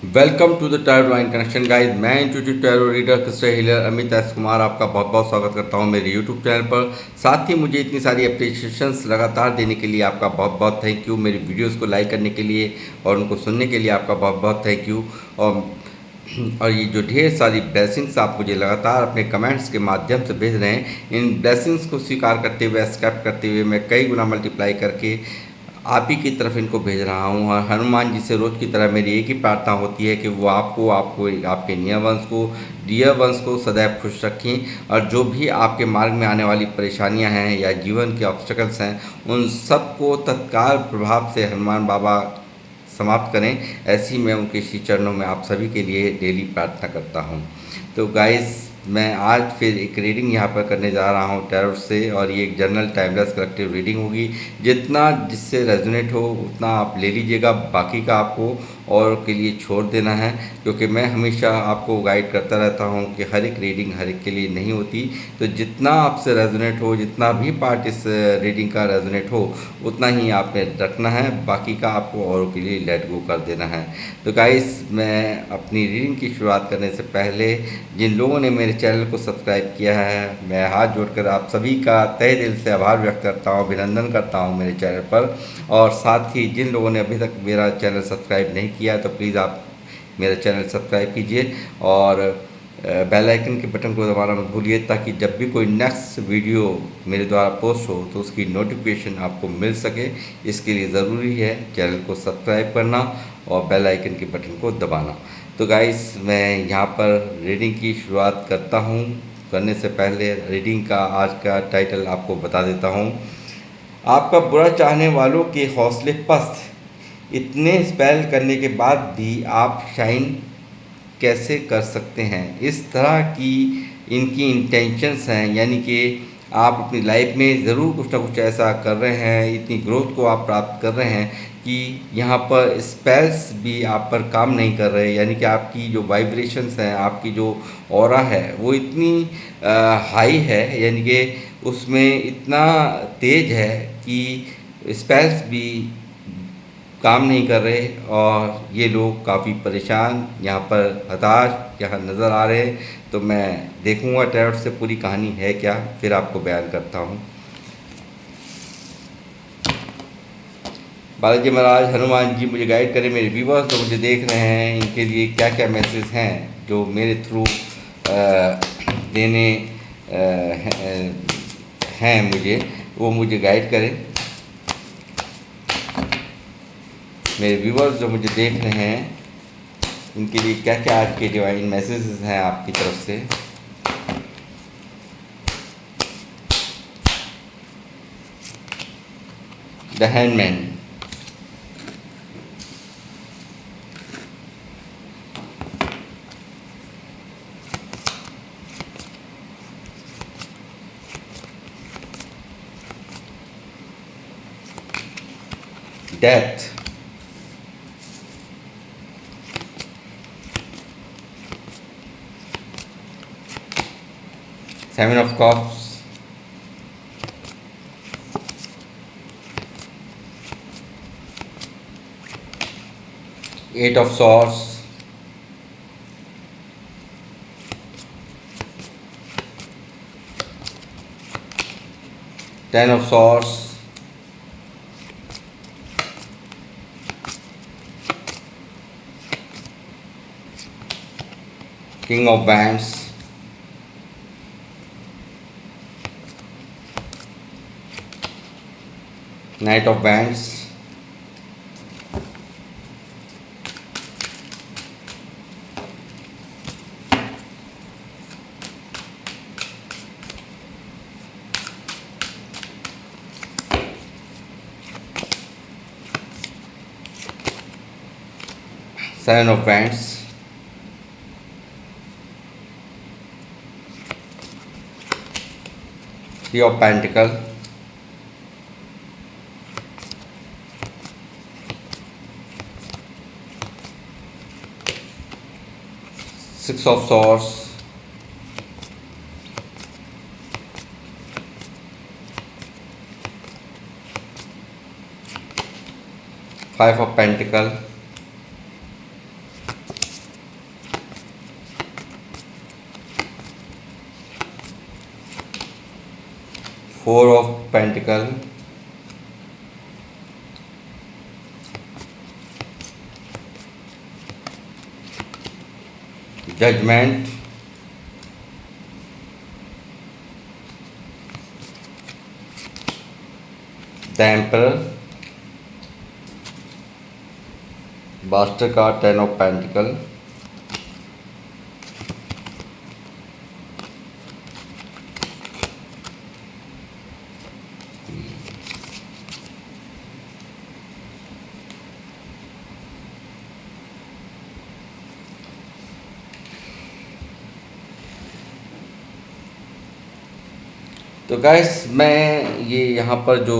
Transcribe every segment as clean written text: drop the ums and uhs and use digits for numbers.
Welcome to the tarot drawing connection guys. मैं intuitive tarot reader crystal healer Amit S Kumar आपका बहुत बहुत स्वागत करता हूं मेरे यूट्यूब चैनल पर। साथ ही मुझे इतनी सारी अप्रिशिएशंस लगातार देने के लिए आपका बहुत बहुत थैंक यू। मेरी वीडियोस को लाइक करने के लिए और उनको सुनने के लिए आपका बहुत बहुत थैंक यू। और ये जो ढेर सारी ब्लेसिंग्स आप मुझे लगातार अपने कमेंट्स के माध्यम से भेज रहे हैं, इन ब्लेसिंग्स को स्वीकार करते हुए, एक्सेप्ट करते हुए मैं कई गुना मल्टीप्लाई करके आप ही की तरफ इनको भेज रहा हूँ। और हनुमान जी से रोज़ की तरह मेरी एक ही प्रार्थना होती है कि वो आपको आपके नियर वंश को, डियर वंश को सदैव खुश रखें। और जो भी आपके मार्ग में आने वाली परेशानियां हैं या जीवन के ऑब्स्टेकल्स हैं, उन सबको तत्काल प्रभाव से हनुमान बाबा समाप्त करें। ऐसी मैं उनके श्री चरणों में आप सभी के लिए डेली प्रार्थना करता हूँ। तो गाइस, मैं आज फिर एक रीडिंग यहाँ पर करने जा रहा हूँ टैरो से, और ये एक जनरल टाइमलेस कलेक्टिव रीडिंग होगी। जितना जिससे रेजोनेट हो उतना आप ले लीजिएगा, बाकी का आपको और के लिए छोड़ देना है, क्योंकि मैं हमेशा आपको गाइड करता रहता हूँ कि हर एक रीडिंग हर एक के लिए नहीं होती। तो जितना आपसे रेजोनेट हो, जितना भी पार्ट इस रीडिंग का रेजोनेट हो, उतना ही आपने रखना है, बाकी का आपको और के लिए लेट गो कर देना है। तो गाइस, मैं अपनी रीडिंग की शुरुआत करने से पहले जिन लोगों ने मेरे चैनल को सब्सक्राइब किया है, मैं हाथ जोड़कर आप सभी का तहे दिल से आभार व्यक्त करता हूँ, अभिनंदन करता हूँ मेरे चैनल पर। और साथ ही जिन लोगों ने अभी तक मेरा चैनल सब्सक्राइब नहीं किया है, तो प्लीज़ आप मेरा चैनल सब्सक्राइब कीजिए और बेल आइकन के बटन को दबाना मत भूलिए, ताकि जब भी कोई नेक्स्ट वीडियो मेरे द्वारा पोस्ट हो तो उसकी नोटिफिकेशन आपको मिल सके। इसके लिए ज़रूरी है चैनल को सब्सक्राइब करना और बेल आइकन के बटन को दबाना। तो गाइस, मैं यहाँ पर रीडिंग की शुरुआत करता हूँ। करने से पहले रीडिंग का आज का टाइटल आपको बता देता हूँ। आपका बुरा चाहने वालों के हौसले पस्त। इतने स्पेल करने के बाद भी आप शाइन कैसे कर सकते हैं? इस तरह की इनकी इंटेंशंस हैं, यानी कि आप अपनी लाइफ में ज़रूर कुछ ना कुछ ऐसा कर रहे हैं, इतनी ग्रोथ को आप प्राप्त कर रहे हैं कि यहाँ पर स्पेल्स भी आप पर काम नहीं कर रहे। यानी कि आपकी जो वाइब्रेशंस हैं, आपकी जो ऑरा है, वो इतनी हाई है, यानी कि उसमें इतना तेज है कि स्पेल्स भी काम नहीं कर रहे। और ये लोग काफ़ी परेशान, यहाँ पर हताश यहाँ नज़र आ रहे हैं। तो मैं देखूँगा टैरोट से पूरी कहानी है क्या, फिर आपको बयान करता हूँ। बालाजी महाराज, हनुमान जी मुझे गाइड करें। मेरे व्यूवर्स जो मुझे देख रहे हैं, इनके लिए क्या क्या मैसेज हैं जो मेरे थ्रू देने हैं मुझे, वो मुझे गाइड करें। मेरे व्यूवर्स जो मुझे देख रहे हैं, इनके लिए क्या क्या आज के डिवाइन मैसेजेस हैं आपकी तरफ से। The hanged man, death, seven of cups, eight of swords, ten of swords, king of wands, knight of wands, seven of wands, three of pentacle, six of swords, five of pentacle, four of pentacle, judgment, the emperor, master का ten of pentacle, तो guess मैं ये यहाँ पर जो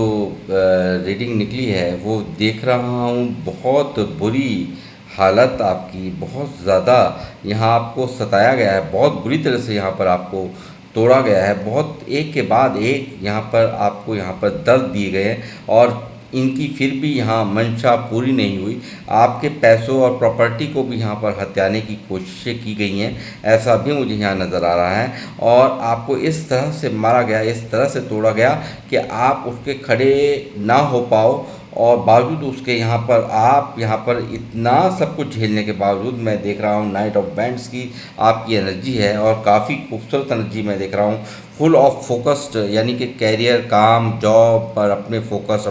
reading निकली है वो देख रहा हूँ। बहुत बुरी हालत आपकी, बहुत ज़्यादा यहाँ आपको सताया गया है, बहुत बुरी तरह से यहाँ पर आपको तोड़ा गया है, बहुत एक के बाद एक यहाँ पर आपको यहाँ पर दर्द दिए गए हैं और इनकी फिर भी यहाँ मंशा पूरी नहीं हुई। आपके पैसों और प्रॉपर्टी को भी यहाँ पर हथियाने की कोशिशें की गई हैं, ऐसा भी मुझे यहाँ नज़र आ रहा है। और आपको इस तरह से मारा गया, इस तरह से तोड़ा गया कि आप उसके खड़े ना हो पाओ और बावजूद उसके यहाँ पर आप यहाँ पर इतना सब कुछ झेलने के बावजूद मैं देख रहा हूँ नाइट ऑफ बैंड्स की आपकी एनर्जी है और काफ़ी खूबसूरत एनर्जी मैं देख रहा हूँ। फुल ऑफ फोकस्ड, यानी कि कैरियर, काम, जॉब पर अपने फोकस,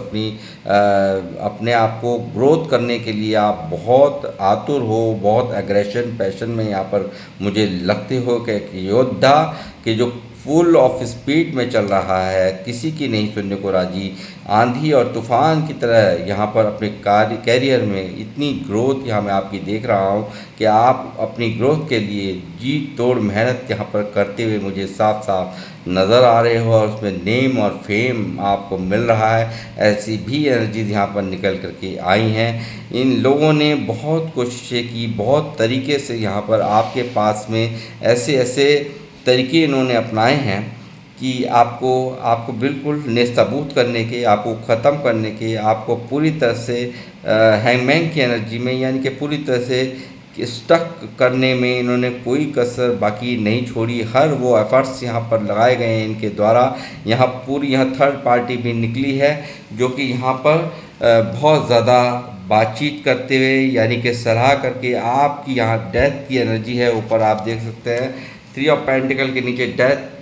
अपने आप को ग्रोथ करने के लिए आप बहुत आतुर हो, बहुत एग्रेशन पैशन में यहाँ पर मुझे लगते हो कि एक योद्धा कि जो फुल ऑफ स्पीड में चल रहा है, किसी की नहीं सुनने को राजी, आंधी और तूफान की तरह यहाँ पर अपने कैरियर में इतनी ग्रोथ यहाँ मैं आपकी देख रहा हूँ कि आप अपनी ग्रोथ के लिए जी तोड़ मेहनत यहाँ पर करते हुए मुझे साफ साफ नज़र आ रहे हो और उसमें नेम और फेम आपको मिल रहा है। ऐसी भी एनर्जीज यहाँ पर निकल करके आई हैं। इन लोगों ने बहुत कोशिशें की, बहुत तरीके से यहाँ पर आपके पास में ऐसे ऐसे तरीके इन्होंने अपनाए हैं कि आपको बिल्कुल नेस्तनाबूद करने के, आपको ख़त्म करने के, आपको पूरी तरह से हैंगमैन की एनर्जी में, यानी कि पूरी तरह से स्टक करने में इन्होंने कोई कसर बाकी नहीं छोड़ी। हर वो एफर्ट्स यहाँ पर लगाए गए हैं इनके द्वारा। यहाँ पूरी यहाँ थर्ड पार्टी भी निकली है जो कि यहाँ पर बहुत ज़्यादा बातचीत करते हुए, यानी कि सलाह करके आपकी यहाँ डेथ की एनर्जी है। ऊपर आप देख सकते हैं थ्री ऑफ पेंटिकल के नीचे डेथ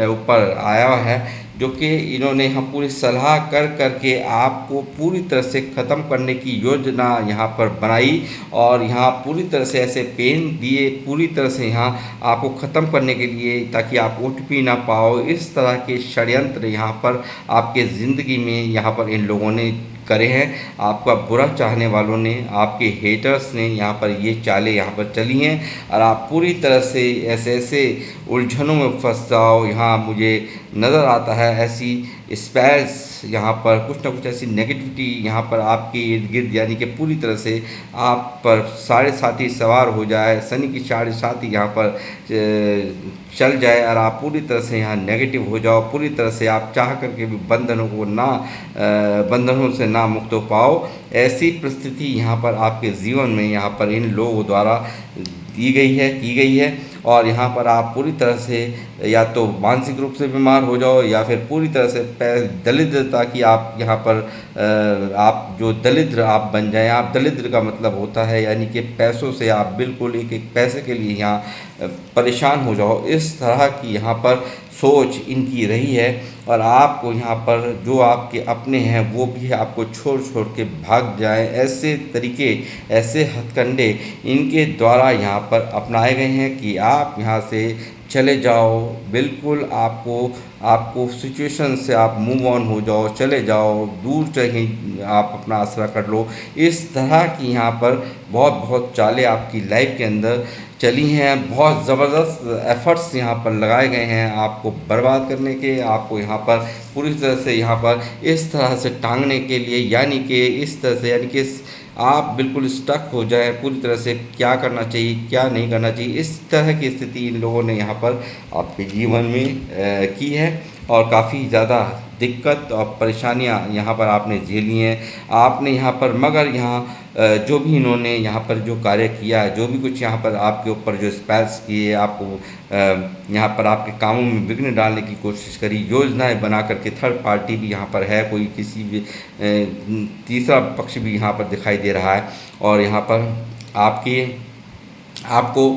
ऊपर आया है, जो कि इन्होंने यहाँ पूरी सलाह कर करके आपको पूरी तरह से ख़त्म करने की योजना यहाँ पर बनाई और यहाँ पूरी तरह से ऐसे पेन दिए, पूरी तरह से यहाँ आपको ख़त्म करने के लिए, ताकि आप उठ भी ना पाओ। इस तरह के षड्यंत्र यहाँ पर आपके ज़िंदगी में यहाँ पर इन लोगों ने करे हैं। आपका बुरा चाहने वालों ने, आपके हेटर्स ने यहाँ पर ये चालें यहाँ पर चली हैं और आप पूरी तरह से ऐसे ऐसे उलझनों में फंस जाओ। यहाँ मुझे नज़र आता है ऐसी स्पेल्स, यहाँ पर कुछ ना कुछ ऐसी नेगेटिविटी यहाँ पर आपके इर्द गिर्द, यानी कि पूरी तरह से आप पर साढ़े साथी सवार हो जाए, शनि की साढ़े साथी यहाँ पर चल जाए और आप पूरी तरह से यहाँ नेगेटिव हो जाओ। पूरी तरह से आप चाह करके भी बंधनों से ना मुक्त हो पाओ। ऐसी परिस्थिति यहाँ पर आपके जीवन में यहाँ पर इन लोगों द्वारा की गई है और यहाँ पर आप पूरी तरह से या तो मानसिक रूप से बीमार हो जाओ या फिर पूरी तरह से दरिद्रता की आप यहाँ पर आप जो दरिद्र आप बन जाएं। आप दरिद्र का मतलब होता है यानी कि पैसों से आप बिल्कुल एक एक पैसे के लिए यहाँ परेशान हो जाओ। इस तरह की यहाँ पर सोच इनकी रही है और आपको यहाँ पर जो आपके अपने हैं वो भी आपको छोड़ छोड़ के भाग जाएं। ऐसे तरीके, ऐसे हथकंडे इनके द्वारा यहाँ पर अपनाए गए हैं कि आप यहाँ से चले जाओ। बिल्कुल आपको सिचुएशन से आप मूव ऑन हो जाओ, चले जाओ, दूर कहीं आप अपना आसरा कर लो। इस तरह की यहाँ पर बहुत चालें आपकी लाइफ के अंदर चली हैं। बहुत ज़बरदस्त एफ़र्ट्स यहाँ पर लगाए गए हैं आपको बर्बाद करने के, आपको यहाँ पर पूरी तरह से यहाँ पर इस तरह से टांगने के लिए, यानी कि इस तरह से, यानी कि आप बिल्कुल स्टक हो जाएं पूरी तरह से। क्या करना चाहिए, क्या नहीं करना चाहिए, इस तरह की स्थिति इन लोगों ने यहाँ पर आपके जीवन में की है और काफ़ी ज़्यादा दिक्कत और परेशानियाँ यहाँ पर आपने झेली हैं। आपने यहाँ पर मगर यहाँ जो भी इन्होंने यहाँ पर जो कार्य किया है, जो भी कुछ यहाँ पर आपके ऊपर जो स्पेल्स किए, आपको यहाँ पर आपके कामों में विघ्न डालने की कोशिश करी, योजनाएं बना करके, थर्ड पार्टी भी यहाँ पर है, कोई किसी भी तीसरा पक्ष भी यहाँ पर दिखाई दे रहा है, और यहाँ पर आपकी आपको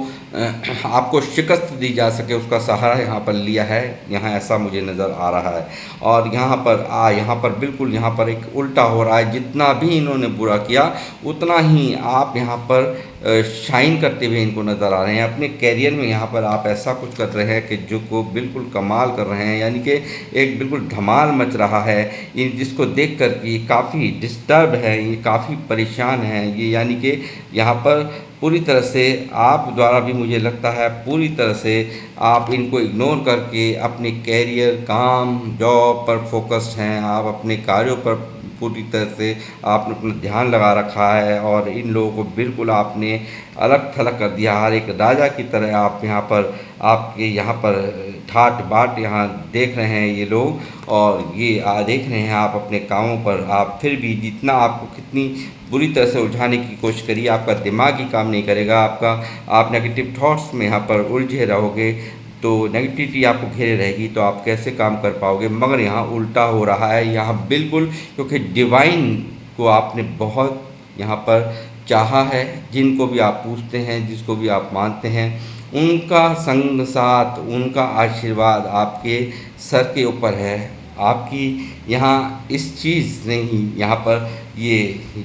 आपको शिकस्त दी जा सके उसका सहारा यहाँ पर लिया है, यहाँ ऐसा मुझे नज़र आ रहा है। और यहाँ पर बिल्कुल यहाँ पर एक उल्टा हो रहा है, जितना भी इन्होंने बुरा किया उतना ही आप यहाँ पर शाइन करते हुए इनको नज़र आ रहे हैं। अपने कैरियर में यहाँ पर आप ऐसा कुछ कर रहे हैं कि जो को बिल्कुल कमाल कर रहे हैं, यानी कि एक बिल्कुल धमाल मच रहा है। ये जिसको देख कर के काफ़ी डिस्टर्ब है, ये काफ़ी परेशान है ये, यानी कि यहाँ पर पूरी तरह से आप द्वारा भी मुझे लगता है पूरी तरह से आप इनको इग्नोर करके अपने कैरियर, काम, जॉब पर फोकस्ड हैं। आप अपने कार्यों पर पूरी तरह से आपने अपना ध्यान लगा रखा है, और इन लोगों को बिल्कुल आपने अलग थलग कर दिया। हर एक राजा की तरह आप यहाँ पर आपके यहाँ पर ठाट बाट यहाँ देख रहे हैं ये लोग, और ये देख रहे हैं आप अपने कामों पर। आप फिर भी जितना आपको कितनी बुरी तरह से उलझाने की कोशिश करिए, आपका दिमाग ही काम नहीं करेगा। आप नेगेटिव थॉट्स में यहाँ पर उलझे रहोगे तो नेगेटिविटी आपको घेरे रहेगी, तो आप कैसे काम कर पाओगे। मगर यहाँ उल्टा हो रहा है, यहाँ बिल्कुल, क्योंकि डिवाइन को आपने बहुत यहाँ पर चाहा है। जिनको भी आप पूछते हैं, जिसको भी आप मानते हैं, उनका संग साथ, उनका आशीर्वाद आपके सर के ऊपर है। आपकी यहाँ इस चीज़ ने ही यहाँ पर ये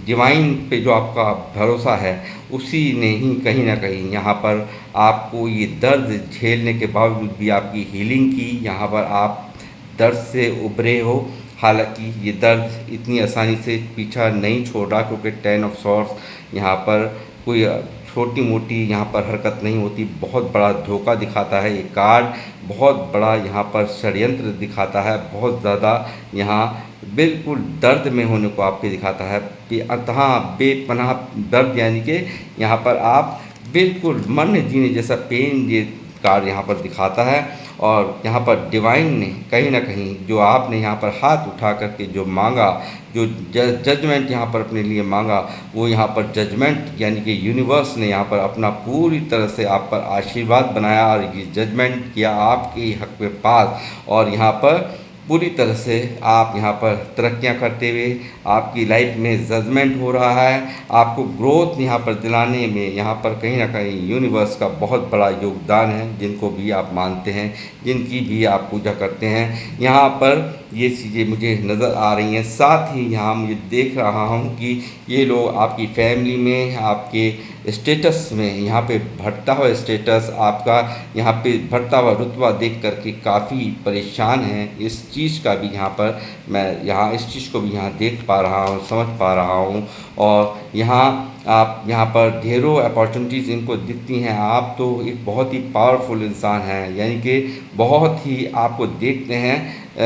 डिवाइन पे जो आपका भरोसा है, उसी ने ही कहीं ना कहीं यहाँ पर आपको ये दर्द झेलने के बावजूद भी आपकी हीलिंग की। यहाँ पर आप दर्द से उभरे हो। हालांकि ये दर्द इतनी आसानी से पीछा नहीं छोड़ रहा, क्योंकि 10 ऑफ सॉर्ड्स यहाँ पर कोई छोटी मोटी यहाँ पर हरकत नहीं होती, बहुत बड़ा धोखा दिखाता है ये कार्ड, बहुत बड़ा यहाँ पर षड्यंत्र दिखाता है, बहुत ज़्यादा यहाँ बिल्कुल दर्द में होने को आपके दिखाता है, बेअंतहा बेपनाह दर्द, यानी कि यहाँ पर आप बिल्कुल मरने जीने जैसा पेन ये कार्ड यहाँ पर दिखाता है। और यहाँ पर डिवाइन ने कहीं ना कहीं जो आपने यहाँ पर हाथ उठा करके जो मांगा, जो जजमेंट यहाँ पर अपने लिए मांगा, वो यहाँ पर जजमेंट यानी कि यूनिवर्स ने यहाँ पर अपना पूरी तरह से आप पर आशीर्वाद बनाया और ये जजमेंट किया आपके हक में पास। और यहाँ पर पूरी तरह से आप यहाँ पर तरक्कियाँ करते हुए आपकी लाइफ में जजमेंट हो रहा है। आपको ग्रोथ यहाँ पर दिलाने में यहाँ पर कहीं ना कहीं यूनिवर्स का बहुत बड़ा योगदान है। जिनको भी आप मानते हैं, जिनकी भी आप पूजा करते हैं, यहाँ पर ये चीज़ें मुझे नज़र आ रही हैं। साथ ही यहाँ मुझे देख रहा हूँ कि ये लोग आपकी फैमिली में, आपके स्टेटस में यहाँ पे बढ़ता हुआ स्टेटस, आपका यहाँ पे बढ़ता हुआ रुतबा देख करके काफ़ी परेशान हैं। इस चीज़ का भी यहाँ पर मैं यहाँ इस चीज़ को भी यहाँ देख पा रहा हूँ, समझ पा रहा हूँ। और यहाँ आप यहाँ पर ढेरों अपॉर्चुनिटीज़ इनको दिखती हैं। आप तो एक बहुत ही पावरफुल इंसान हैं, यानी कि बहुत ही आपको देखते हैं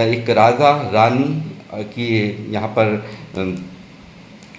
एक राजा रानी की यहाँ पर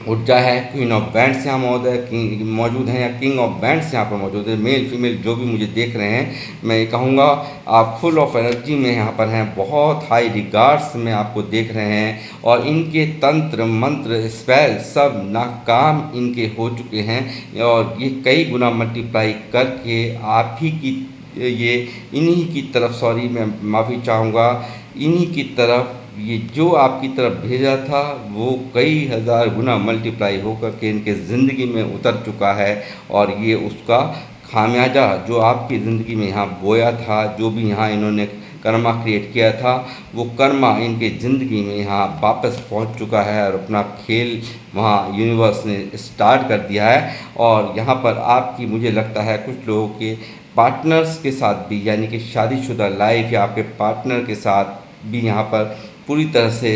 ऊर्जा है। क्वीन ऑफ बैंड्स यहाँ मौजूद हैं, या किंग ऑफ बैंड्स यहाँ पर मौजूद है। मेल फीमेल जो भी मुझे देख रहे हैं, मैं ये कहूँगा आप फुल ऑफ एनर्जी में यहाँ पर हैं, बहुत हाई रिगार्ड्स में आपको देख रहे हैं। और इनके तंत्र मंत्र स्पेल सब नाकाम इनके हो चुके हैं, और ये कई गुना मल्टीप्लाई करके आप ही की ये इन्हीं की तरफ, सॉरी मैं माफ़ी चाहूँगा, इन्हीं की तरफ ये जो आपकी तरफ भेजा था वो कई हज़ार गुना मल्टीप्लाई होकर के इनके ज़िंदगी में उतर चुका है। और ये उसका खामियाजा जो आपकी ज़िंदगी में यहाँ बोया था, जो भी यहाँ इन्होंने कर्मा क्रिएट किया था, वो कर्मा इनके ज़िंदगी में यहाँ वापस पहुँच चुका है, और अपना खेल वहाँ यूनिवर्स ने स्टार्ट कर दिया है। और यहाँ पर आपकी मुझे लगता है कुछ लोगों के पार्टनर्स के साथ भी, यानी कि शादीशुदा लाइफ या आपके पार्टनर के साथ भी यहाँ पर पूरी तरह से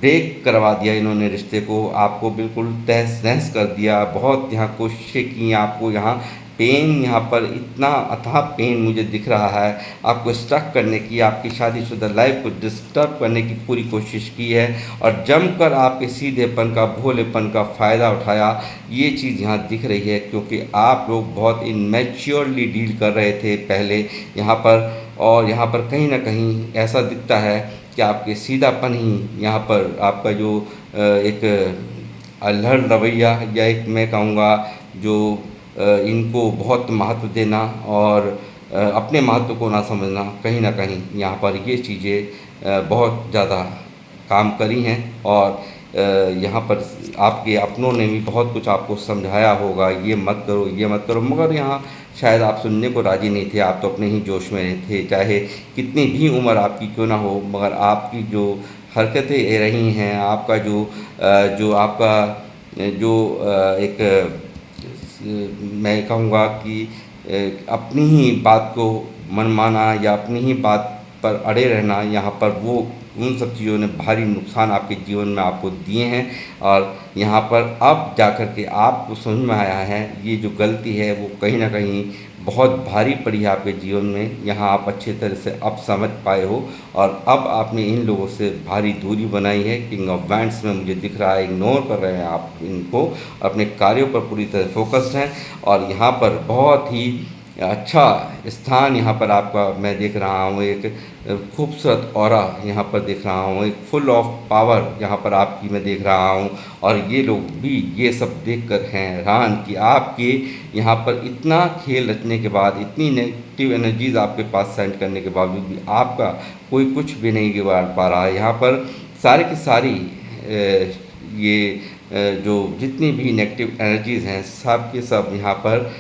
ब्रेक करवा दिया इन्होंने रिश्ते को, आपको बिल्कुल तहस नहस कर दिया। बहुत यहाँ कोशिशें की, आपको यहाँ पेन, यहाँ पर इतना अथाह पेन मुझे दिख रहा है, आपको स्टक करने की, आपकी शादीशुदा लाइफ को डिस्टर्ब करने की पूरी कोशिश की है। और जमकर आपके सीधेपन का, भोलेपन का फ़ायदा उठाया, ये चीज़ यहाँ दिख रही है। क्योंकि आप लोग बहुत इनमैच्योरली डील कर रहे थे पहले यहाँ पर, और यहाँ पर कहीं ना कहीं ऐसा दिखता है कि आपके सीधापन ही यहाँ पर आपका जो एक अल्हड़ रवैया, या एक मैं कहूँगा जो इनको बहुत महत्व देना और अपने महत्व को ना समझना, कहीं ना कहीं यहाँ पर ये चीज़ें बहुत ज़्यादा काम करी हैं। और यहाँ पर आपके अपनों ने भी बहुत कुछ आपको समझाया होगा, ये मत करो, ये मत करो, मगर यहाँ शायद आप सुनने को राज़ी नहीं थे। आप तो अपने ही जोश में थे, चाहे कितनी भी उम्र आपकी क्यों ना हो, मगर आपकी जो हरकतें रही हैं, आपका जो आपका जो एक मैं कहूँगा कि अपनी ही बात को मनमाना या अपनी ही बात पर अड़े रहना, यहाँ पर वो उन सब चीज़ों ने भारी नुकसान आपके जीवन में आपको दिए हैं। और यहाँ पर अब जाकर के आपको समझ में आया है ये जो गलती है वो कहीं ना कहीं बहुत भारी पड़ी है आपके जीवन में। यहाँ आप अच्छे तरह से अब समझ पाए हो और अब आपने इन लोगों से भारी दूरी बनाई है। किंग ऑफ वैंड्स में मुझे दिख रहा है इग्नोर कर रहे हैं आप इनको, अपने कार्यों पर पूरी तरह फोकस्ड हैं। और यहाँ पर बहुत ही अच्छा स्थान यहाँ पर आपका मैं देख रहा हूँ, एक खूबसूरत ऑरा यहाँ पर देख रहा हूँ, एक फुल ऑफ पावर यहाँ पर आपकी मैं देख रहा हूँ। और ये लोग भी ये सब देखकर हैरान कि आपके यहाँ पर इतना खेल रचने के बाद, इतनी नेगेटिव एनर्जीज आपके पास सेंड करने के बावजूद भी आपका कोई कुछ भी नहीं बिगाड़ पा रहा है। यहाँ पर सारी की सारी ये जो जितनी भी नेगेटिव एनर्जीज़ हैं सब के सब यहाँ पर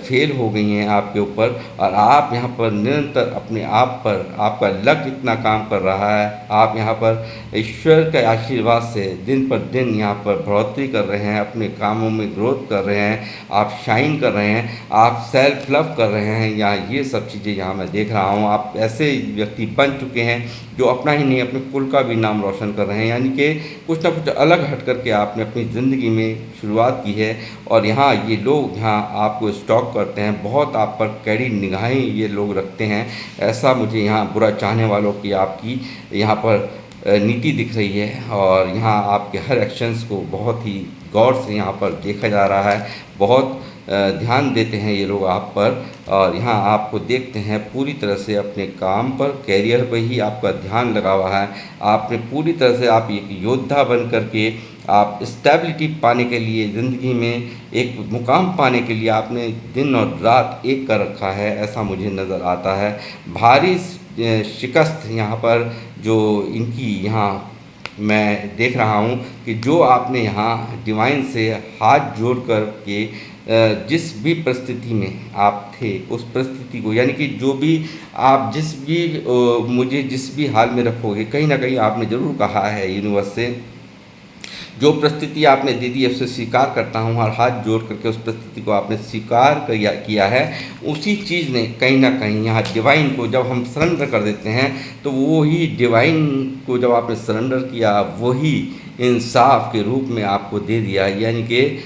फेल हो गई हैं आपके ऊपर। और आप यहाँ पर निरंतर अपने आप पर, आपका लक इतना काम कर रहा है, आप यहाँ पर ईश्वर के आशीर्वाद से दिन पर दिन यहाँ पर बढ़ोतरी कर रहे हैं, अपने कामों में ग्रोथ कर रहे हैं, आप शाइन कर रहे हैं, आप सेल्फ लव कर रहे हैं। यहाँ ये सब चीज़ें यहाँ मैं देख रहा हूँ। आप ऐसे व्यक्ति बन चुके हैं जो अपना ही नहीं अपने कुल का भी नाम रोशन कर रहे हैं, यानी कि कुछ ना कुछ अलग हट करके आपने अपनी ज़िंदगी में शुरुआत की है। और यहाँ ये लोग यहाँ आपको स्टॉक करते हैं, बहुत आप पर कड़ी निगाहें ये लोग रखते हैं। ऐसा मुझे यहाँ बुरा चाहने वालों की आपकी यहाँ पर नीति दिख रही है। और यहाँ आपके हर एक्शंस को बहुत ही गौर से यहाँ पर देखा जा रहा है, बहुत ध्यान देते हैं ये लोग आप पर। और यहाँ आपको देखते हैं पूरी तरह से अपने काम पर, कैरियर पर ही आपका ध्यान लगा हुआ है। आपने पूरी तरह से आप एक योद्धा बन करके आप स्टेबिलिटी पाने के लिए, ज़िंदगी में एक मुकाम पाने के लिए आपने दिन और रात एक कर रखा है, ऐसा मुझे नज़र आता है। भारी शिकस्त यहाँ पर जो इनकी यहाँ मैं देख रहा हूँ कि जो आपने यहाँ डिवाइन से हाथ जोड़ कर के जिस भी परिस्थिति में आप थे उस परिस्थिति को, यानी कि जो भी आप जिस भी मुझे जिस भी हाल में रखोगे, कहीं ना कहीं आपने ज़रूर कहा है यूनिवर्स से, जो परिस्थिति आपने दे दी उसे स्वीकार करता हूँ। और हाथ जोड़ करके उस परिस्थिति को आपने स्वीकार किया है, उसी चीज़ ने कहीं ना कहीं यहाँ डिवाइन को जब हम सरेंडर कर देते हैं तो वो ही डिवाइन को जब आपने सरेंडर किया वही इंसाफ के रूप में आपको दे दिया। यानी कि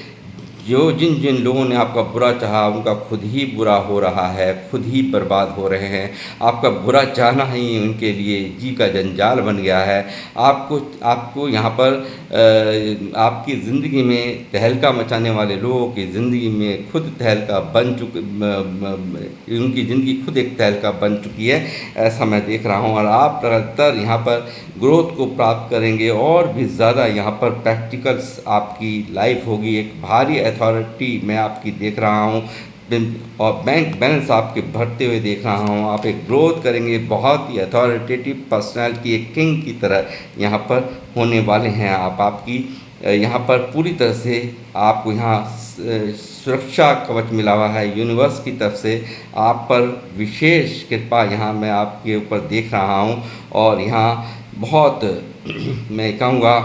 जो जिन जिन लोगों ने आपका बुरा चाहा उनका खुद ही बुरा हो रहा है, खुद ही बर्बाद हो रहे हैं। आपका बुरा चाहना ही उनके लिए जी का जंजाल बन गया है। आपको यहाँ पर आपकी ज़िंदगी में तहलका मचाने वाले लोगों की ज़िंदगी में खुद तहलका बन चुकी, उनकी ज़िंदगी खुद एक तहलका बन चुकी है, ऐसा मैं देख रहा हूँ। और आप लगातार यहाँ पर ग्रोथ को प्राप्त करेंगे और भी ज़्यादा यहाँ पर प्रैक्टिकल्स आपकी लाइफ होगी। एक भारी अथॉरिटी मैं आपकी देख रहा हूँ और बैंक बैलेंस आपके बढ़ते हुए देख रहा हूँ। आप एक ग्रोथ करेंगे, बहुत ही अथॉरिटेटिव पर्सनालिटी, एक किंग की तरह यहाँ पर होने वाले हैं आप। आपकी यहाँ पर पूरी तरह से आपको यहाँ सुरक्षा कवच मिला हुआ है यूनिवर्स की तरफ से, आप पर विशेष कृपा यहाँ मैं आपके ऊपर देख रहा हूँ। और यहाँ बहुत मैं कहूँगा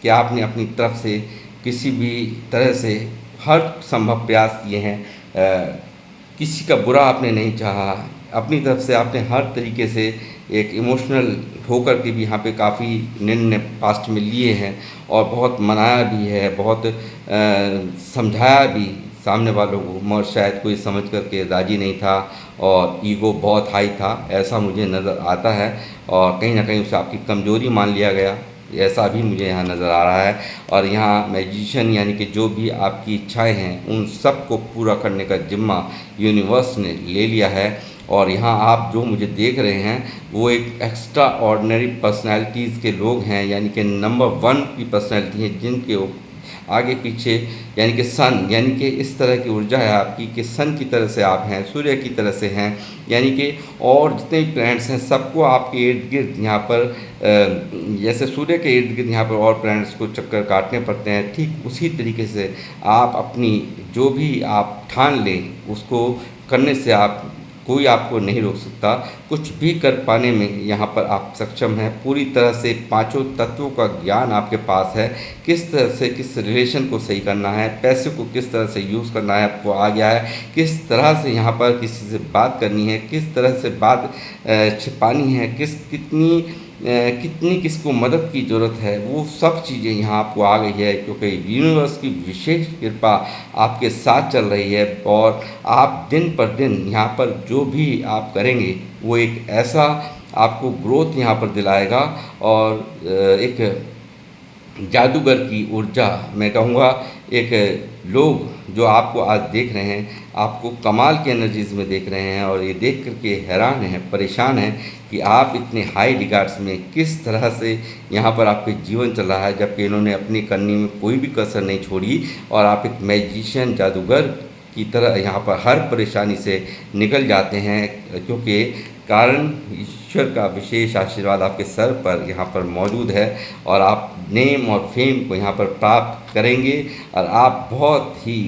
कि आपने अपनी तरफ से किसी भी तरह से हर संभव प्रयास किए हैं, किसी का बुरा आपने नहीं चाहा, अपनी तरफ से आपने हर तरीके से एक इमोशनल होकर के भी यहाँ पे काफ़ी निर्णय पास्ट में लिए हैं और बहुत मनाया भी है, बहुत समझाया भी सामने वालों को, मगर शायद कोई समझ करके राज़ी नहीं था और ईगो बहुत हाई था, ऐसा मुझे नज़र आता है। और कहीं ना कहीं उसे आपकी कमज़ोरी मान लिया गया, ऐसा भी मुझे यहाँ नज़र आ रहा है। और यहाँ मैजिशियन यानी कि जो भी आपकी इच्छाएं हैं उन सब को पूरा करने का जिम्मा यूनिवर्स ने ले लिया है। और यहाँ आप जो मुझे देख रहे हैं वो एक एक्स्ट्रा ऑर्डिनरी पर्सनैलिटीज़ के लोग हैं, यानी कि नंबर 1 की पर्सनैलिटी है, आगे पीछे, यानी कि सन, यानी कि इस तरह की ऊर्जा है आपकी कि सन की तरह से आप हैं, सूर्य की तरह से हैं, यानी कि और जितने भी प्लैनेट्स हैं सबको आपके इर्द गिर्द यहाँ पर जैसे सूर्य के इर्द गिर्द यहाँ पर और प्लैनेट्स को चक्कर काटने पड़ते हैं, ठीक उसी तरीके से आप अपनी जो भी आप ठान लें उसको करने से आप कोई आपको नहीं रोक सकता। कुछ भी कर पाने में यहाँ पर आप सक्षम हैं। पूरी तरह से पांचों तत्वों का ज्ञान आपके पास है। किस तरह से किस रिलेशन को सही करना है, पैसे को किस तरह से यूज़ करना है आपको आ गया है। किस तरह से यहाँ पर किसी से बात करनी है, किस तरह से बात छिपानी है, कितनी किसको मदद की ज़रूरत है, वो सब चीज़ें यहाँ आपको आ गई है, क्योंकि यूनिवर्स की विशेष कृपा आपके साथ चल रही है। और आप दिन पर दिन यहाँ पर जो भी आप करेंगे वो एक ऐसा आपको ग्रोथ यहाँ पर दिलाएगा और एक जादूगर की ऊर्जा, मैं कहूँगा एक लोग जो आपको आज देख रहे हैं, आपको कमाल की एनर्जीज़ में देख रहे हैं और ये देख कर के हैरान हैं, परेशान हैं कि आप इतने हाई रिगार्ड्स में किस तरह से यहाँ पर आपके जीवन चल रहा है, जबकि इन्होंने अपनी करनी में कोई भी कसर नहीं छोड़ी और आप एक मैजिशियन जादूगर की तरह यहाँ पर हर परेशानी से निकल जाते हैं, क्योंकि कारण ईश्वर का विशेष आशीर्वाद आपके सर पर यहाँ पर मौजूद है और आप नेम और फेम को यहाँ पर प्राप्त करेंगे और आप बहुत ही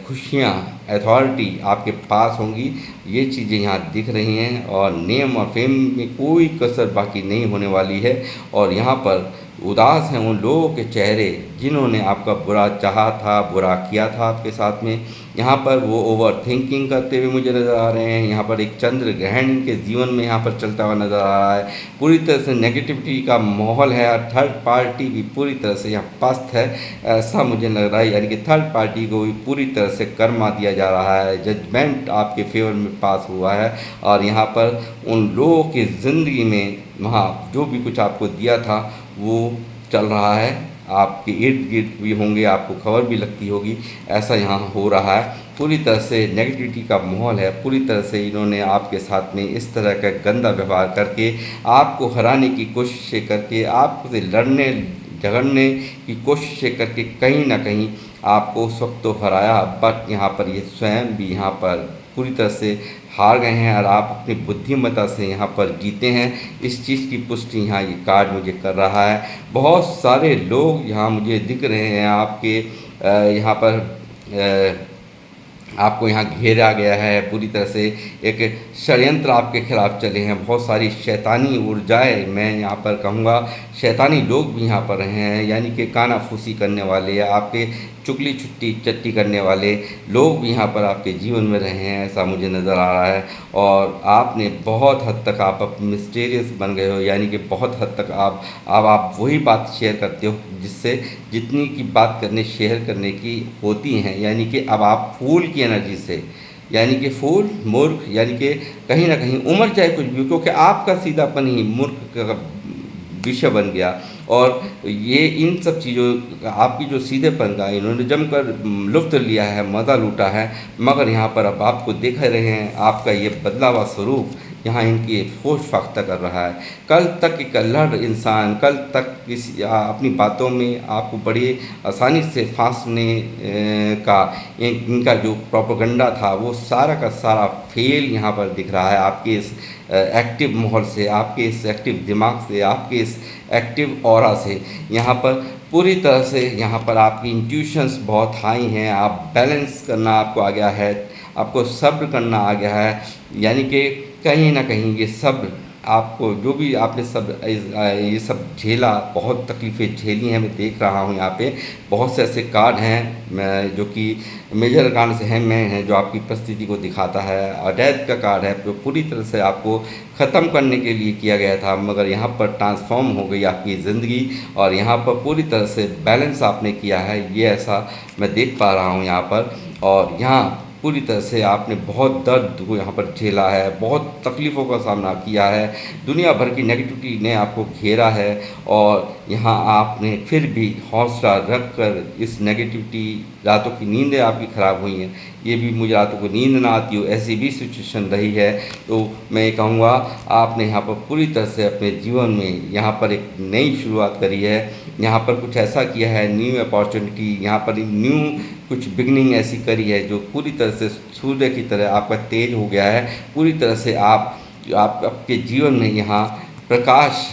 खुशियाँ, अथॉरिटी आपके पास होंगी। ये चीज़ें यहाँ दिख रही हैं और नेम और फेम में कोई कसर बाकी नहीं होने वाली है। और यहाँ पर उदास हैं उन लोगों के चेहरे जिन्होंने आपका बुरा चाहा था, बुरा किया था आपके साथ में। यहाँ पर वो ओवर थिंकिंग करते हुए मुझे नज़र आ रहे हैं। यहाँ पर एक चंद्र ग्रहण इनके जीवन में यहाँ पर चलता हुआ नज़र आ रहा है। पूरी तरह से नेगेटिविटी का माहौल है और थर्ड पार्टी भी पूरी तरह से यहाँ पस्त है, ऐसा मुझे लग रहा है। यानी कि थर्ड पार्टी को भी पूरी तरह से कर्मा दिया जा रहा है। जजमेंट आपके फेवर में पास हुआ है और यहाँ पर उन लोगों की ज़िंदगी में वहाँ जो भी कुछ आपको दिया था वो चल रहा है। आपके इर्द गिर्द भी होंगे, आपको खबर भी लगती होगी, ऐसा यहाँ हो रहा है। पूरी तरह से नेगेटिविटी का माहौल है। पूरी तरह से इन्होंने आपके साथ में इस तरह का गंदा व्यवहार करके, आपको हराने की कोशिशें करके, आपसे लड़ने झगड़ने की कोशिशें करके कहीं ना कहीं आपको उस वक्त तो हराया, बट यहाँ पर ये स्वयं भी यहाँ पर पूरी तरह से हार गए हैं और आप अपनी बुद्धिमत्ता से यहाँ पर जीते हैं। इस चीज़ की पुष्टि यहाँ ये कार्ड मुझे कर रहा है। बहुत सारे लोग यहाँ मुझे दिख रहे हैं आपके यहाँ पर आपको यहाँ घेरा गया है। पूरी तरह से एक षड्यंत्र आपके खिलाफ चले हैं। बहुत सारी शैतानी ऊर्जाएं, मैं यहाँ पर कहूँगा शैतानी लोग भी यहाँ पर रहे हैं, यानी कि कानाफूसी करने वाले, आपके चुगली छुट्टी चट्टी करने वाले लोग भी यहाँ पर आपके जीवन में रहे हैं, ऐसा मुझे नज़र आ रहा है। और आपने बहुत हद तक आप मिस्टीरियस बन गए हो, यानी कि बहुत हद तक आप वही बात शेयर करते हो जिससे जितनी की बात करने शेयर करने की होती हैं। यानी कि अब आप फूल की एनर्जी से, यानी कि फूल मूर्ख, यानी कि कहीं ना कहीं उम्र चाहे कुछ भी हो, क्योंकि आपका सीधापन ही मूर्ख का विषय बन गया। और ये इन सब चीज़ों आपकी जो सीधेपन का इन्होंने जमकर लुत्फ़ लिया है, मज़ा लूटा है, मगर यहाँ पर अब आपको देख रहे हैं आपका ये बदला हुआ स्वरूप यहाँ इनकी फोश फाख्ता कर रहा है। कल तक एक अल्हड़ इंसान, कल तक किसी अपनी बातों में आपको बड़ी आसानी से फांसने का इनका जो प्रोपेगेंडा था वो सारा का सारा फेल यहाँ पर दिख रहा है। आपके इस एक्टिव माहौल से, आपके इस एक्टिव दिमाग से, आपके इस एक्टिव ऑरा से यहाँ पर पूरी तरह से यहाँ पर आपकी इंट्यूशंस बहुत हाई हैं। आप बैलेंस करना आपको आ गया है, आपको सब्र करना आ गया है। यानी कि कहीं ना कहीं ये सब्र आपको जो भी आपने सब ये सब झेला, बहुत तकलीफ़ें झेली हैं। मैं देख रहा हूँ यहाँ पे बहुत से ऐसे कार्ड हैं जो कि मेजर कार्ड से हैं मैं हैं जो आपकी परिस्थिति को दिखाता है। और डेथ का कार्ड है जो पूरी तरह से आपको ख़त्म करने के लिए किया गया था, मगर यहाँ पर ट्रांसफॉर्म हो गई आपकी ज़िंदगी और यहाँ पर पूरी तरह से बैलेंस आपने किया है, ये ऐसा मैं देख पा रहा हूँ यहाँ पर। और यहाँ पूरी तरह से आपने बहुत दर्द को यहाँ पर झेला है, बहुत तकलीफ़ों का सामना किया है, दुनिया भर की नेगेटिविटी ने आपको घेरा है और यहाँ आपने फिर भी हौसला रख कर इस नेगेटिविटी, रातों की नींदें आपकी ख़राब हुई हैं, ये भी मुझे रातों को नींद ना आती हो, ऐसी भी सिचुएशन रही है, तो मैं ये कहूँगा आपने यहाँ पर पूरी तरह से अपने जीवन में यहाँ पर एक नई शुरुआत करी है, यहाँ पर कुछ ऐसा किया है, न्यू अपॉर्चुनिटी, यहाँ पर न्यू कुछ बिगनिंग ऐसी करी है जो पूरी तरह से सूर्य की तरह आपका तेज हो गया है। पूरी तरह से आप आपके जीवन में यहाँ प्रकाश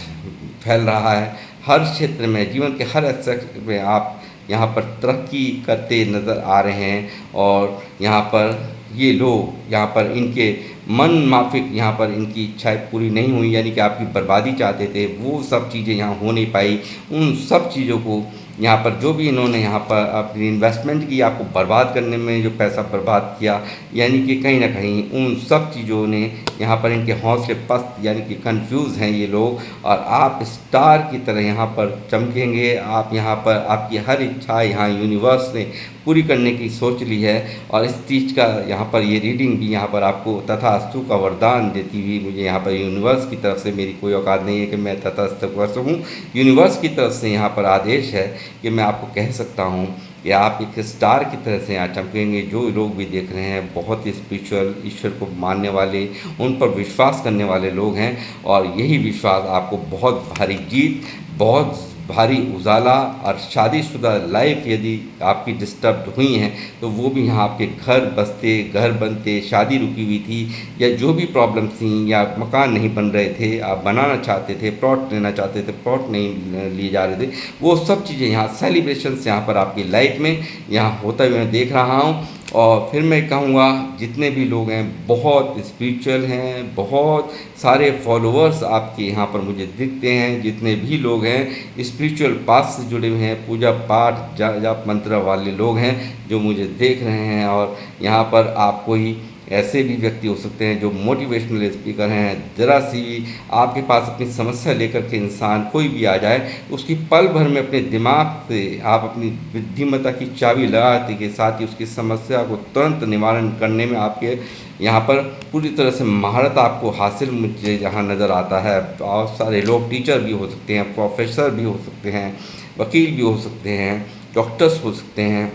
फैल रहा है। हर क्षेत्र में, जीवन के हर एस्पेक्ट में आप यहाँ पर तरक्की करते नज़र आ रहे हैं। और यहाँ पर ये लोग, यहाँ पर इनके मन माफिक यहाँ पर इनकी इच्छाएं पूरी नहीं हुई, यानी कि आपकी बर्बादी चाहते थे, वो सब चीज़ें यहाँ हो नहीं पाई। उन सब चीज़ों को यहाँ पर जो भी इन्होंने यहाँ पर अपनी इन्वेस्टमेंट की, आपको बर्बाद करने में जो पैसा बर्बाद किया, यानी कि कहीं ना कहीं उन सब चीज़ों ने यहाँ पर इनके हौसले पस्त, यानी कि कंफ्यूज हैं ये लोग। और आप स्टार की तरह यहाँ पर चमकेंगे। आप यहाँ पर आपकी हर इच्छा यहाँ यूनिवर्स ने पूरी करने की सोच ली है। और इस चीज़ का यहाँ पर ये रीडिंग भी यहाँ पर आपको तथास्तु का वरदान देती हुई, मुझे यहाँ पर यूनिवर्स की तरफ से, मेरी कोई औकात नहीं है कि मैं तथास्तु कर सकूँ, यूनिवर्स की तरफ से यहाँ पर आदेश है कि मैं आपको कह सकता हूँ कि आप एक स्टार की तरह से यहाँ चमकेंगे। जो लोग भी देख रहे हैं, बहुत ही स्पिरिचुअल, ईश्वर को मानने वाले, उन पर विश्वास करने वाले लोग हैं। और यही विश्वास आपको बहुत भारी जीत, बहुत भारी उजाला और शादीशुदा लाइफ यदि आपकी डिस्टर्ब हुई हैं, तो वो भी यहाँ आपके घर बसते, घर बनते, शादी रुकी हुई थी, या जो भी प्रॉब्लम्स थी, या मकान नहीं बन रहे थे, आप बनाना चाहते थे, प्लॉट लेना चाहते थे, प्लॉट नहीं लिए जा रहे थे, वो सब चीज़ें यहाँ सेलिब्रेशंस यहाँ पर आपकी लाइफ में यहाँ होता हुआ मैं देख रहा हूँ। और फिर मैं कहूँगा, जितने भी लोग हैं बहुत स्पिरिचुअल हैं, बहुत सारे फॉलोअर्स आपके यहाँ पर मुझे दिखते हैं। जितने भी लोग हैं स्पिरिचुअल पाथ से जुड़े हुए हैं, पूजा पाठ जाप मंत्र वाले लोग हैं जो मुझे देख रहे हैं। और यहाँ पर आप कोई ऐसे भी व्यक्ति हो सकते हैं जो मोटिवेशनल स्पीकर हैं। ज़रा सी आपके पास अपनी समस्या लेकर के इंसान कोई भी आ जाए, उसकी पल भर में अपने दिमाग से आप अपनी बुद्धिमत्ता की चाबी लगाते के साथ ही उसकी समस्या को तुरंत निवारण करने में आपके यहाँ पर पूरी तरह से महारत आपको हासिल मुझे जहाँ नज़र आता है। बहुत सारे लोग टीचर भी हो सकते हैं, प्रोफेसर भी हो सकते हैं, वकील भी हो सकते हैं, डॉक्टर्स हो सकते हैं,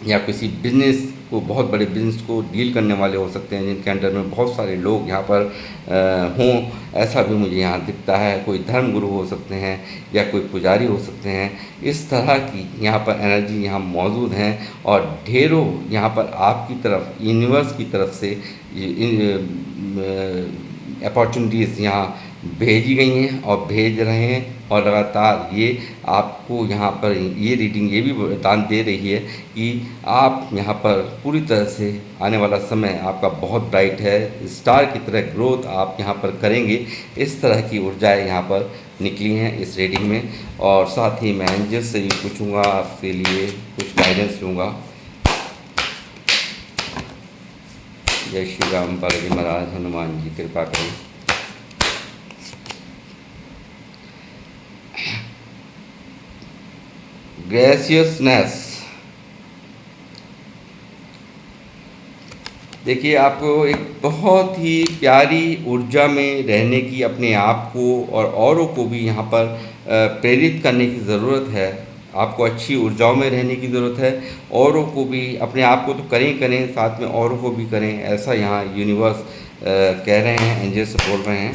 या किसी बिजनेस को, बहुत बड़े बिजनेस को डील करने वाले हो सकते हैं, जिनके अंडर में बहुत सारे लोग यहाँ पर हों, ऐसा भी मुझे यहाँ दिखता है। कोई धर्म गुरु हो सकते हैं या कोई पुजारी हो सकते हैं। इस तरह की यहाँ पर एनर्जी यहाँ मौजूद हैं। और ढेरों यहाँ पर आपकी तरफ, यूनिवर्स की तरफ से अपॉर्चुनिटीज़ यहाँ भेजी गई हैं और भेज रहे हैं। और लगातार ये आपको यहाँ पर ये रीडिंग ये भी दान दे रही है कि आप यहाँ पर पूरी तरह से आने वाला समय आपका बहुत ब्राइट है। स्टार की तरह ग्रोथ आप यहाँ पर करेंगे। इस तरह की ऊर्जाएं यहाँ पर निकली हैं इस रीडिंग में। और साथ ही मैं एंजल से भी पूछूँगा, आपके लिए कुछ गाइडेंस लूँगा। जय श्री राम, बालाजी महाराज, हनुमान जी कृपा करें। ग्रेसियसनेस, देखिए आपको एक बहुत ही प्यारी ऊर्जा में रहने की, अपने आप को और औरों को भी यहाँ पर प्रेरित करने की ज़रूरत है। आपको अच्छी ऊर्जाओं में रहने की ज़रूरत है। औरों को भी, अपने आप को तो करें करें, साथ में औरों को भी करें, ऐसा यहाँ यूनिवर्स कह रहे हैं, एंजल्स बोल रहे हैं।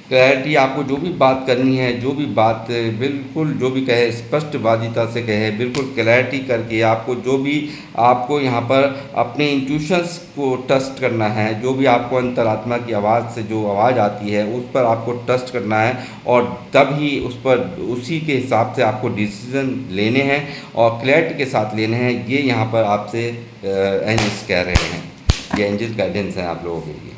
क्लैरिटी, आपको जो भी बात करनी है, जो भी बात बिल्कुल जो भी कहे स्पष्टवादिता से कहे, बिल्कुल क्लैरिटी करके आपको जो भी, आपको यहाँ पर अपने इंट्यूशंस को ट्रस्ट करना है। जो भी आपको अंतरात्मा की आवाज़ से जो आवाज़ आती है उस पर आपको ट्रस्ट करना है। और तब ही उस पर, उसी के हिसाब से आपको डिसीजन लेने हैं और क्लैरिटी के साथ लेने हैं। ये यहाँ पर आपसे एंजल्स कह रहे हैं। ये एंजल्स गाइडेंस है आप लोगों के लिए।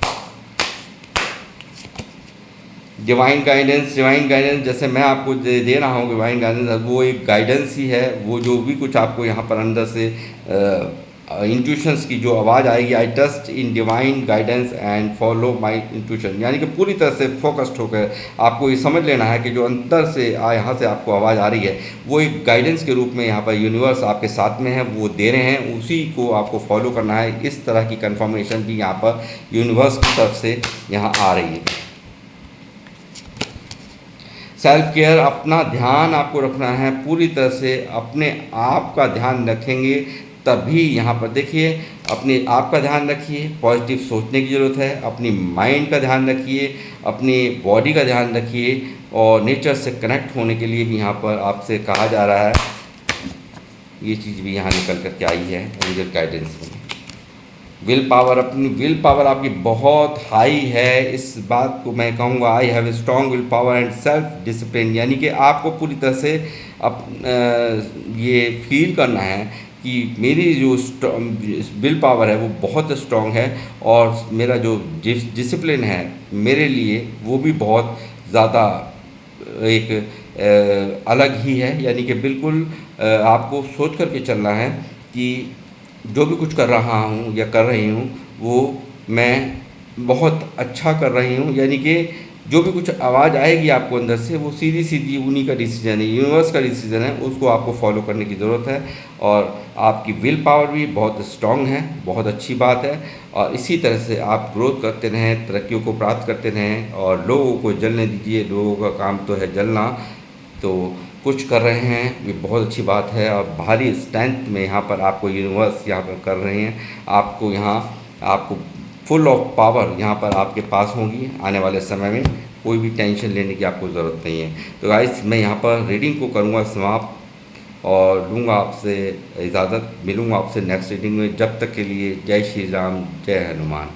डिवाइन गाइडेंस, डिवाइन गाइडेंस जैसे मैं आपको दे रहा हूँ, डिवाइन गाइडेंस वो एक गाइडेंस ही है। वो जो भी कुछ आपको यहाँ पर अंदर से इंट्यूशंस की जो आवाज़ आएगी, I trust in divine guidance and follow my intuition, यानी कि पूरी तरह से फोकस्ड होकर आपको ये समझ लेना है कि जो अंदर से यहाँ से आपको आवाज़ आ रही है वो एक गाइडेंस के रूप में यहाँ पर यूनिवर्स आपके साथ में है, वो दे रहे हैं, उसी को आपको फॉलो करना है। इस तरह की कन्फर्मेशन भी यहाँ पर यूनिवर्स की तरफ से यहाँ आ रही है। सेल्फ केयर, अपना ध्यान आपको रखना है, पूरी तरह से अपने आप का ध्यान रखेंगे तभी यहाँ पर देखिए अपने आप का ध्यान रखिए, पॉजिटिव सोचने की ज़रूरत है, अपनी माइंड का ध्यान रखिए, अपनी बॉडी का ध्यान रखिए और नेचर से कनेक्ट होने के लिए भी यहाँ पर आपसे कहा जा रहा है। ये चीज़ भी यहाँ निकल कर के आई है एंजल गाइडेंस में। विल पावर, अपनी विल पावर आपकी बहुत हाई है, इस बात को मैं कहूँगा I have a strong will power and self discipline, यानी कि आपको पूरी तरह से ये फील करना है कि मेरी जो विल पावर है वो बहुत स्ट्रॉन्ग है और मेरा जो डिसिप्लिन है मेरे लिए वो भी बहुत ज़्यादा एक अलग ही है। यानी कि बिल्कुल आपको सोच करके चलना है कि जो भी कुछ कर रहा हूँ या कर रही हूँ वो मैं बहुत अच्छा कर रही हूँ, यानी कि जो भी कुछ आवाज़ आएगी आपको अंदर से वो सीधी सीधी उन्हीं का डिसीजन है, यूनिवर्स का डिसीजन है, उसको आपको फॉलो करने की ज़रूरत है। और आपकी विल पावर भी बहुत स्ट्रॉन्ग है, बहुत अच्छी बात है। और इसी तरह से आप ग्रोथ करते रहें, तरक्कियों को प्राप्त करते रहें और लोगों को जलने दीजिए, लोगों का काम तो है जलना। तो कुछ कर रहे हैं ये बहुत अच्छी बात है और भारी स्ट्रेंथ में यहाँ पर आपको यूनिवर्स यहाँ पर कर रहे हैं। आपको यहाँ आपको फुल ऑफ पावर यहाँ पर आपके पास होगी आने वाले समय में, कोई भी टेंशन लेने की आपको ज़रूरत नहीं है। तो गाइस मैं यहाँ पर रीडिंग को करूँगा समाप्त और लूँगा आपसे इजाज़त, मिलूँगा आपसे नेक्स्ट रीडिंग में। जब तक के लिए जय श्री राम, जय हनुमान।